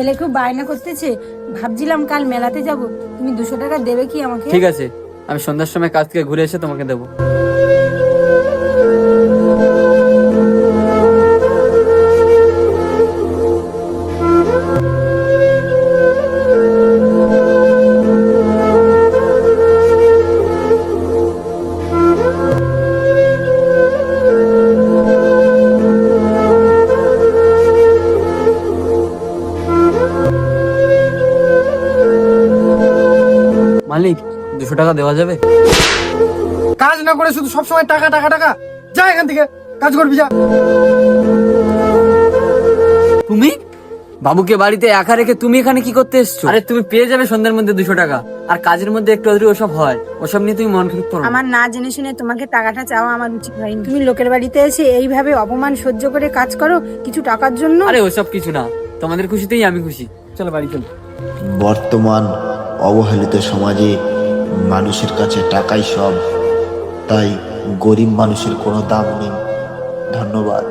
ছেলে খুব বায়না করতেছে, ভাবছিলাম কাল মেলাতে যাব, তুমি 200 টাকা দেবে কি আমাকে? ঠিক আছে, আমি সন্ধ্যার সময় কাজ থেকে ঘুরে এসে তোমাকে দেবো। মালিক, 200 টাকা দেওয়া যাবে? কাজ না করে শুধু সবসময় টাকা টাকা টাকা, যা এখান থেকে, কাজ করবি যা। তুমি বাবুকে বাড়িতে একা রেখে তুমি এখানে কি করতে এসছো? আরে তুমি পেয়ে যাবে সন্ধ্যার মধ্যে 200 টাকা, আর কাজের মধ্যে একটু আধটু ওসব হয়, ওসব নিয়ে তুমি মন খারাপ করো না। আমার না জেনে শুনে তোমাকে টাকাটা চাওয়া আমার উচিত হয়নি। তুমি লোকের বাড়িতে এসে এইভাবে অপমান সহ্য করে কাজ করো কিছু টাকার জন্য। আরে ওসব কিছু না, তোমাদের খুশিতেই আমি খুশি। চলো বাড়ি চলো। বর্তমান অবহেলিত সমাজে মানুষের কাছে টাকাই সব, তাই গরিব মানুষের কোনো দাম নেই। ধন্যবাদ।